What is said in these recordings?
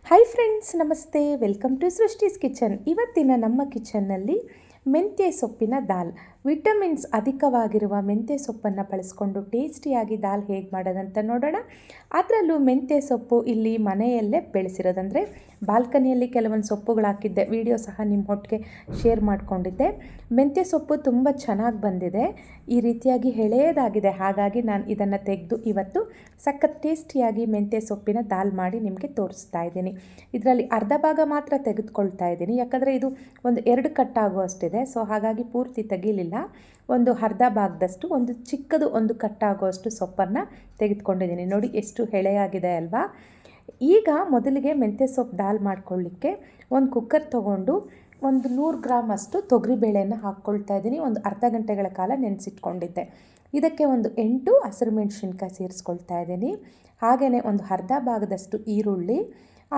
Hi friends, ನಮಸ್ತೆ. Welcome to Srishti's kitchen. ಇವತ್ತಿನ ನಮ್ಮ ಕಿಚನ್ನಲ್ಲಿ ಮೆಂತ್ಯ ಸೊಪ್ಪಿನ ದಾಲ್, ವಿಟಮಿನ್ಸ್ ಅಧಿಕವಾಗಿರುವ ಮೆಂತ್ಯ ಸೊಪ್ಪನ್ನು ಬಳಸ್ಕೊಂಡು ಟೇಸ್ಟಿಯಾಗಿ ದಾಲ್ ಹೇಗೆ ಮಾಡೋದಂತ ನೋಡೋಣ. ಅದರಲ್ಲೂ ಮೆಂತ್ಯ ಸೊಪ್ಪು ಇಲ್ಲಿ ಮನೆಯಲ್ಲೇ ಬೆಳೆಸಿರೋದಂದರೆ ಬಾಲ್ಕನಿಯಲ್ಲಿ ಕೆಲವೊಂದು ಸೊಪ್ಪುಗಳು ಹಾಕಿದ್ದೆ, ವಿಡಿಯೋ ಸಹ ನಿಮ್ಮ ಒಟ್ಟಿಗೆ ಶೇರ್ ಮಾಡಿಕೊಂಡಿದ್ದೆ. ಮೆಂತ್ಯ ಸೊಪ್ಪು ತುಂಬ ಚೆನ್ನಾಗಿ ಬಂದಿದೆ, ಈ ರೀತಿಯಾಗಿ ಎಳೆಯದಾಗಿದೆ. ಹಾಗಾಗಿ ನಾನು ಇದನ್ನು ತೆಗೆದು ಇವತ್ತು ಸಖತ್ ಟೇಸ್ಟಿಯಾಗಿ ಮೆಂತ್ಯ ಸೊಪ್ಪಿನ ದಾಲ್ ಮಾಡಿ ನಿಮಗೆ ತೋರಿಸ್ತಾ ಇದ್ದೀನಿ. ಇದರಲ್ಲಿ ಅರ್ಧ ಭಾಗ ಮಾತ್ರ ತೆಗೆದುಕೊಳ್ತಾ ಇದ್ದೀನಿ, ಯಾಕಂದರೆ ಇದು ಒಂದು 2 ಕಟ್ಟಾಗುವಷ್ಟಿದೆ. ಸೊ ಹಾಗಾಗಿ ಪೂರ್ತಿ ತೆಗೀಲಿಲ್ಲ. ಒಂದು ಅರ್ಧ ಭಾಗದಷ್ಟು, ಒಂದು ಚಿಕ್ಕದು ಒಂದು ಕಟ್ಟಾಗುವಷ್ಟು ಸೊಪ್ಪನ್ನು ತೆಗೆದುಕೊಂಡಿದ್ದೀನಿ. ನೋಡಿ ಎಷ್ಟು ಎಳೆಯಾಗಿದೆ ಅಲ್ವಾ. ಈಗ ಮೊದಲಿಗೆ ಮೆಂತ್ಯ ಸೊಪ್ಪು ದಾಲ್ ಮಾಡ್ಕೊಳ್ಳಿಕ್ಕೆ ಒಂದು ಕುಕ್ಕರ್ ತೊಗೊಂಡು ಒಂದು 100 ಗ್ರಾಮ್ ಅಷ್ಟು ತೊಗರಿಬೇಳೆಯನ್ನು ಹಾಕ್ಕೊಳ್ತಾ ಇದ್ದೀನಿ. ಒಂದು ಅರ್ಧ ಗಂಟೆಗಳ ಕಾಲ ನೆನೆಸಿಟ್ಕೊಂಡಿದ್ದೆ. ಇದಕ್ಕೆ ಒಂದು 8 ಹಸಿರು ಮೆಣಸಿನ್ಕಾಯಿ ಸೇರಿಸ್ಕೊಳ್ತಾ ಇದ್ದೀನಿ. ಹಾಗೆಯೇ ಒಂದು ಅರ್ಧ ಭಾಗದಷ್ಟು ಈರುಳ್ಳಿ,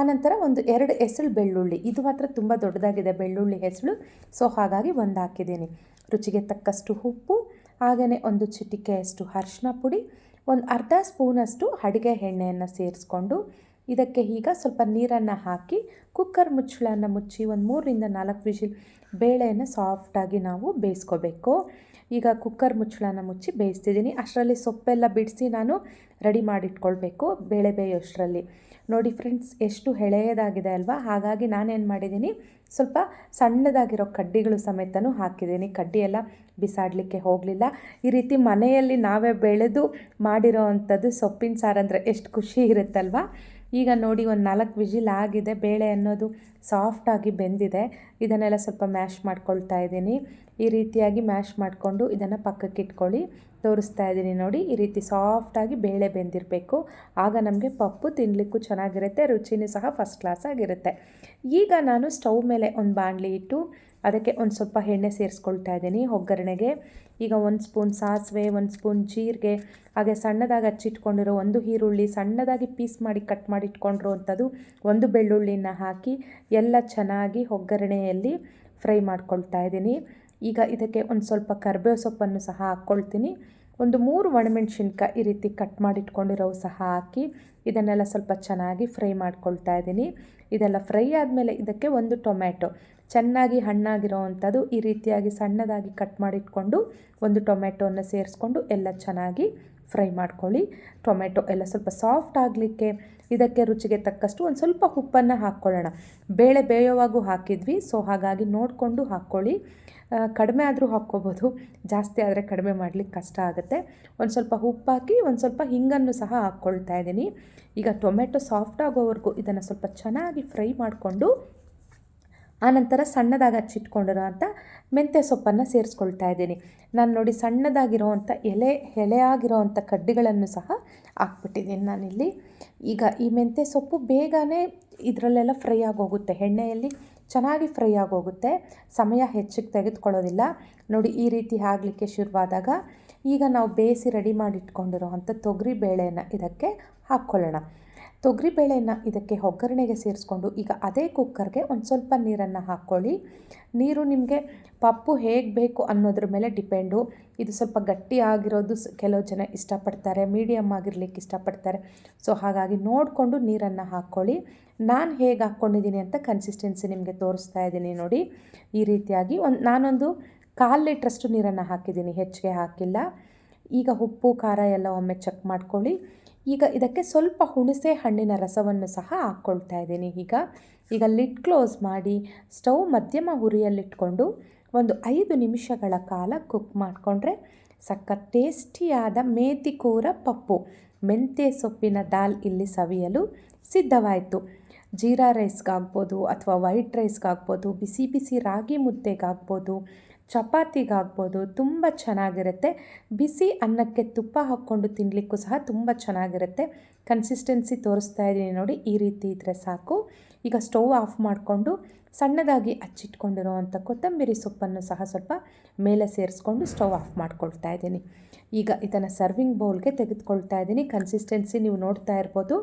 ಆನಂತರ ಒಂದು 2 ಹೆಸಳು ಬೆಳ್ಳುಳ್ಳಿ. ಇದು ಮಾತ್ರ ತುಂಬ ದೊಡ್ಡದಾಗಿದೆ ಬೆಳ್ಳುಳ್ಳಿ ಹೆಸಳು, ಸೊ ಹಾಗಾಗಿ ಒಂದು ಹಾಕಿದ್ದೀನಿ. ರುಚಿಗೆ ತಕ್ಕಷ್ಟು ಉಪ್ಪು, ಹಾಗೆಯೇ ಒಂದು ಚಿಟಿಕೆಯಷ್ಟು ಅರಿಶಿನ ಪುಡಿ, ಒಂದು ಅರ್ಧ ಸ್ಪೂನಷ್ಟು ಅಡುಗೆ ಎಣ್ಣೆಯನ್ನು ಸೇರಿಸ್ಕೊಂಡು ಇದಕ್ಕೆ ಈಗ ಸ್ವಲ್ಪ ನೀರನ್ನು ಹಾಕಿ ಕುಕ್ಕರ್ ಮುಚ್ಚಳವನ್ನು ಮುಚ್ಚಿ ಒಂದು 3ರಿಂದ 4 ವಿಷಿಲ್ ಬೇಳೆಯನ್ನು ಸಾಫ್ಟಾಗಿ ನಾವು ಬೇಯಿಸ್ಕೋಬೇಕು. ಈಗ ಕುಕ್ಕರ್ ಮುಚ್ಚಳನ ಮುಚ್ಚಿ ಬೇಯಿಸ್ತಿದ್ದೀನಿ. ಅಷ್ಟರಲ್ಲಿ ಸೊಪ್ಪೆಲ್ಲ ಬಿಡಿಸಿ ನಾನು ರೆಡಿ ಮಾಡಿಟ್ಕೊಳ್ಬೇಕು ಬೇಳೆ ಬೇಯೋಷ್ಟರಲ್ಲಿ. ನೋಡಿ ಫ್ರೆಂಡ್ಸ್, ಎಷ್ಟು ಎಳೆಯದಾಗಿದೆ ಅಲ್ವಾ. ಹಾಗಾಗಿ ನಾನೇನು ಮಾಡಿದ್ದೀನಿ, ಸ್ವಲ್ಪ ಸಣ್ಣದಾಗಿರೋ ಕಡ್ಡಿಗಳು ಸಮೇತನೂ ಹಾಕಿದ್ದೀನಿ. ಕಡ್ಡಿ ಎಲ್ಲ ಬಿಸಾಡಲಿಕ್ಕೆ ಹೋಗಲಿಲ್ಲ. ಈ ರೀತಿ ಮನೆಯಲ್ಲಿ ನಾವೇ ಬೆಳೆದು ಮಾಡಿರೋ ಅಂಥದ್ದು ಸೊಪ್ಪಿನ ಸಾರು ಅಂದರೆ ಎಷ್ಟು ಖುಷಿ ಇರುತ್ತಲ್ವ. ಈಗ ನೋಡಿ ಒಂದು 4 ವಿಜಿಲ್ ಆಗಿದೆ, ಬೇಳೆ ಅನ್ನೋದು ಸಾಫ್ಟಾಗಿ ಬೆಂದಿದೆ. ಇದನ್ನೆಲ್ಲ ಸ್ವಲ್ಪ ಮ್ಯಾಶ್ ಮಾಡ್ಕೊಳ್ತಾ ಇದ್ದೀನಿ. ಈ ರೀತಿಯಾಗಿ ಮ್ಯಾಶ್ ಮಾಡಿಕೊಂಡು ಇದನ್ನು ಪಕ್ಕಕ್ಕೆ ಇಟ್ಕೊಳ್ಳಿ. ತೋರಿಸ್ತಾ ಇದ್ದೀನಿ ನೋಡಿ, ಈ ರೀತಿ ಸಾಫ್ಟಾಗಿ ಬೇಳೆ ಬೆಂದಿರಬೇಕು. ಆಗ ನಮಗೆ ಪಪ್ಪು ತಿನ್ನಲಿಕ್ಕೂ ಚೆನ್ನಾಗಿರುತ್ತೆ, ರುಚಿನೂ ಸಹ ಫಸ್ಟ್ ಕ್ಲಾಸ್ ಆಗಿರುತ್ತೆ. ಈಗ ನಾನು ಸ್ಟವ್ ಮೇಲೆ ಒಂದು ಬಾಣಲಿ ಇಟ್ಟು ಅದಕ್ಕೆ ಒಂದು ಸ್ವಲ್ಪ ಎಣ್ಣೆ ಸೇರಿಸ್ಕೊಳ್ತಾ ಇದ್ದೀನಿ ಒಗ್ಗರಣೆಗೆ. ಈಗ 1 ಸ್ಪೂನ್ ಸಾಸಿವೆ, 1 ಸ್ಪೂನ್ ಜೀರಿಗೆ, ಹಾಗೆ ಸಣ್ಣದಾಗಿ ಹಚ್ಚಿಟ್ಕೊಂಡಿರೋ 1 ಈರುಳ್ಳಿ, ಸಣ್ಣದಾಗಿ ಪೀಸ್ ಮಾಡಿ ಕಟ್ ಮಾಡಿ ಇಟ್ಕೊಂಡಿರೋ ಅಂಥದ್ದು 1 ಬೆಳ್ಳುಳ್ಳಿನ ಹಾಕಿ ಎಲ್ಲ ಚೆನ್ನಾಗಿ ಒಗ್ಗರಣೆಯಲ್ಲಿ ಫ್ರೈ ಮಾಡ್ಕೊಳ್ತಾ ಇದ್ದೀನಿ. ಈಗ ಇದಕ್ಕೆ ಒಂದು ಸ್ವಲ್ಪ ಕರಿಬೇವು ಸೊಪ್ಪನ್ನು ಸಹ ಹಾಕ್ಕೊಳ್ತೀನಿ. ಒಂದು 3 ಒಣಮೆಣಸಿನ್ಕಾಯಿ ಈ ರೀತಿ ಕಟ್ ಮಾಡಿಟ್ಕೊಂಡಿರೋವು ಸಹ ಹಾಕಿ ಇದನ್ನೆಲ್ಲ ಸ್ವಲ್ಪ ಚೆನ್ನಾಗಿ ಫ್ರೈ ಮಾಡ್ಕೊಳ್ತಾ ಇದ್ದೀನಿ. ಇದೆಲ್ಲ ಫ್ರೈ ಆದಮೇಲೆ ಇದಕ್ಕೆ 1 ಟೊಮ್ಯಾಟೊ ಚೆನ್ನಾಗಿ ಹಣ್ಣಾಗಿರೋ ಅಂಥದ್ದು ಈ ರೀತಿಯಾಗಿ ಸಣ್ಣದಾಗಿ ಕಟ್ ಮಾಡಿಟ್ಕೊಂಡು 1 ಟೊಮ್ಯಾಟೊನ ಸೇರಿಸ್ಕೊಂಡು ಎಲ್ಲ ಚೆನ್ನಾಗಿ ಫ್ರೈ ಮಾಡ್ಕೊಳ್ಳಿ. ಟೊಮೆಟೊ ಎಲ್ಲ ಸ್ವಲ್ಪ ಸಾಫ್ಟ್ ಆಗಲಿಕ್ಕೆ ಇದಕ್ಕೆ ರುಚಿಗೆ ತಕ್ಕಷ್ಟು ಒಂದು ಸ್ವಲ್ಪ ಉಪ್ಪನ್ನು ಹಾಕ್ಕೊಳ್ಳೋಣ. ಬೇಳೆ ಬೇಯೋವಾಗೂ ಹಾಕಿದ್ವಿ, ಸೊ ಹಾಗಾಗಿ ನೋಡಿಕೊಂಡು ಹಾಕ್ಕೊಳ್ಳಿ. ಕಡಿಮೆ ಆದರೂ ಹಾಕ್ಕೋಬೋದು, ಜಾಸ್ತಿ ಆದರೆ ಕಡಿಮೆ ಮಾಡಲಿಕ್ಕೆ ಕಷ್ಟ ಆಗುತ್ತೆ. ಒಂದು ಸ್ವಲ್ಪ ಉಪ್ಪು ಹಾಕಿ ಒಂದು ಸ್ವಲ್ಪ ಹಿಂಗನ್ನು ಸಹ ಹಾಕ್ಕೊಳ್ತಾ ಇದ್ದೀನಿ. ಈಗ ಟೊಮೆಟೊ ಸಾಫ್ಟ್ ಆಗೋವರೆಗೂ ಇದನ್ನು ಸ್ವಲ್ಪ ಚೆನ್ನಾಗಿ ಫ್ರೈ ಮಾಡಿಕೊಂಡು ಆನಂತರ ಸಣ್ಣದಾಗಿ ಹಚ್ಚಿಟ್ಕೊಂಡಿರೋ ಅಂಥ ಮೆಂತ್ಯ ಸೊಪ್ಪನ್ನು ಸೇರಿಸ್ಕೊಳ್ತಾ ಇದ್ದೀನಿ. ನಾನು ನೋಡಿ ಸಣ್ಣದಾಗಿರೋ ಅಂಥ ಎಳೆಯಾಗಿರೋ ಅಂಥ ಕಡ್ಡಿಗಳನ್ನು ಸಹ ಹಾಕ್ಬಿಟ್ಟಿದ್ದೀನಿ ನಾನಿಲ್ಲಿ. ಈಗ ಈ ಮೆಂತ್ಯ ಸೊಪ್ಪು ಬೇಗನೆ ಇದರಲ್ಲೆಲ್ಲ ಫ್ರೈ ಆಗೋಗುತ್ತೆ, ಎಣ್ಣೆಯಲ್ಲಿ ಚೆನ್ನಾಗಿ ಫ್ರೈ ಆಗೋಗುತ್ತೆ, ಸಮಯ ಹೆಚ್ಚಿಗೆ ತೆಗೆದುಕೊಳ್ಳೋದಿಲ್ಲ. ನೋಡಿ ಈ ರೀತಿ ಆಗಲಿಕ್ಕೆ ಶುರುವಾದಾಗ ಈಗ ನಾವು ಬೇಯಿಸಿ ರೆಡಿ ಮಾಡಿಟ್ಕೊಂಡಿರೋ ಅಂಥ ತೊಗರಿ ಬೇಳೆಯನ್ನು ಇದಕ್ಕೆ ಹಾಕ್ಕೊಳ್ಳೋಣ. ತೊಗರಿಬೇಳೆಯನ್ನು ಇದಕ್ಕೆ ಒಗ್ಗರಣೆಗೆ ಸೇರಿಸ್ಕೊಂಡು ಈಗ ಅದೇ ಕುಕ್ಕರ್ಗೆ ಒಂದು ಸ್ವಲ್ಪ ನೀರನ್ನು ಹಾಕ್ಕೊಳ್ಳಿ. ನೀರು ನಿಮಗೆ ಪಪ್ಪು ಹೇಗೆ ಬೇಕು ಅನ್ನೋದ್ರ ಮೇಲೆ ಡಿಪೆಂಡು. ಇದು ಸ್ವಲ್ಪ ಗಟ್ಟಿ ಆಗಿರೋದು ಕೆಲವು ಜನ ಇಷ್ಟಪಡ್ತಾರೆ, ಮೀಡಿಯಮ್ ಆಗಿರ್ಲಿಕ್ಕೆ ಇಷ್ಟಪಡ್ತಾರೆ. ಸೊ ಹಾಗಾಗಿ ನೋಡಿಕೊಂಡು ನೀರನ್ನು ಹಾಕ್ಕೊಳ್ಳಿ. ನಾನು ಹೇಗೆ ಹಾಕ್ಕೊಂಡಿದ್ದೀನಿ ಅಂತ ಕನ್ಸಿಸ್ಟೆನ್ಸಿ ನಿಮಗೆ ತೋರಿಸ್ತಾ ಇದ್ದೀನಿ ನೋಡಿ. ಈ ರೀತಿಯಾಗಿ ನಾನೊಂದು 1/4 ಲೀಟ್ರಷ್ಟು ನೀರನ್ನು ಹಾಕಿದ್ದೀನಿ, ಹೆಚ್ಚಿಗೆ ಹಾಕಿಲ್ಲ. ಈಗ ಉಪ್ಪು ಖಾರ ಎಲ್ಲ ಒಮ್ಮೆ ಚೆಕ್ ಮಾಡ್ಕೊಳ್ಳಿ. ಈಗ ಇದಕ್ಕೆ ಸ್ವಲ್ಪ ಹುಣಸೆ ಹಣ್ಣಿನ ರಸವನ್ನು ಸಹ ಹಾಕ್ಕೊಳ್ತಾ ಇದ್ದೀನಿ. ಈಗ ಲಿಡ್ ಕ್ಲೋಸ್ ಮಾಡಿ ಸ್ಟವ್ ಮಧ್ಯಮ ಉರಿಯಲ್ಲಿಟ್ಕೊಂಡು ಒಂದು 5 ನಿಮಿಷಗಳ ಕಾಲ ಕುಕ್ ಮಾಡಿಕೊಂಡ್ರೆ ಸಖತ್ ಟೇಸ್ಟಿಯಾದ ಮೇಥಿ ಕೂರ ಪಪ್ಪು ಮೆಂತ್ಯ ಸೊಪ್ಪಿನ ದಾಲ್ ಇಲ್ಲಿ ಸವಿಯಲು ಸಿದ್ಧವಾಯಿತು. ಜೀರಾ ರೈಸ್ಗಾಗ್ಬೋದು ಅಥವಾ ವೈಟ್ ರೈಸ್ಗಾಗ್ಬೋದು, ಬಿಸಿ ಬಿಸಿ ರಾಗಿ ಮುದ್ದೆಗಾಗ್ಬೋದು, ಚಪಾತಿಗಾಗ್ಬೋದು, ತುಂಬ ಚೆನ್ನಾಗಿರುತ್ತೆ. ಬಿಸಿ ಅನ್ನಕ್ಕೆ ತುಪ್ಪ ಹಾಕ್ಕೊಂಡು ತಿನ್ನಲಿಕ್ಕೂ ಸಹ ತುಂಬ ಚೆನ್ನಾಗಿರುತ್ತೆ. ಕನ್ಸಿಸ್ಟೆನ್ಸಿ ತೋರಿಸ್ತಾ ಇದ್ದೀನಿ ನೋಡಿ, ಈ ರೀತಿ ಇದ್ದರೆ ಸಾಕು. ಈಗ ಸ್ಟವ್ ಆಫ್ ಮಾಡಿಕೊಂಡು ಸಣ್ಣದಾಗಿ ಹಚ್ಚಿಟ್ಕೊಂಡಿರೋ ಅಂಥ ಕೊತ್ತಂಬರಿ ಸೊಪ್ಪನ್ನು ಸಹ ಸ್ವಲ್ಪ ಮೇಲೆ ಸೇರಿಸ್ಕೊಂಡು ಸ್ಟವ್ ಆಫ್ ಮಾಡ್ಕೊಳ್ತಾ ಇದ್ದೀನಿ. ಈಗ ಇದನ್ನು ಸರ್ವಿಂಗ್ ಬೌಲ್ಗೆ ತೆಗೆದುಕೊಳ್ತಾ ಇದ್ದೀನಿ. ಕನ್ಸಿಸ್ಟೆನ್ಸಿ ನೀವು ನೋಡ್ತಾ ಇರ್ಬೋದು,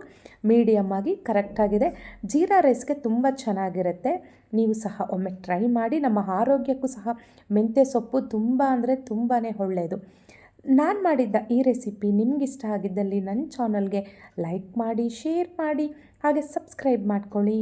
ಮೀಡಿಯಮ್ ಆಗಿ ಕರೆಕ್ಟಾಗಿದೆ. ಜೀರಾ ರೈಸ್ಗೆ ತುಂಬ ಚೆನ್ನಾಗಿರುತ್ತೆ. ನೀವು ಸಹ ಒಮ್ಮೆ ಟ್ರೈ ಮಾಡಿ. ನಮ್ಮ ಆರೋಗ್ಯಕ್ಕೂ ಸಹ ಮೆಂತ್ಯ ಸೊಪ್ಪು ತುಂಬ ಅಂದರೆ ತುಂಬಾ ಒಳ್ಳೆಯದು. ನಾನು ಮಾಡಿದ್ದ ಈ ರೆಸಿಪಿ ನಿಮಗಿಷ್ಟ ಆಗಿದ್ದಲ್ಲಿ ನನ್ನ ಚಾನಲ್ಗೆ ಲೈಕ್ ಮಾಡಿ, ಶೇರ್ ಮಾಡಿ, ಹಾಗೆ ಸಬ್ಸ್ಕ್ರೈಬ್ ಮಾಡ್ಕೊಳ್ಳಿ.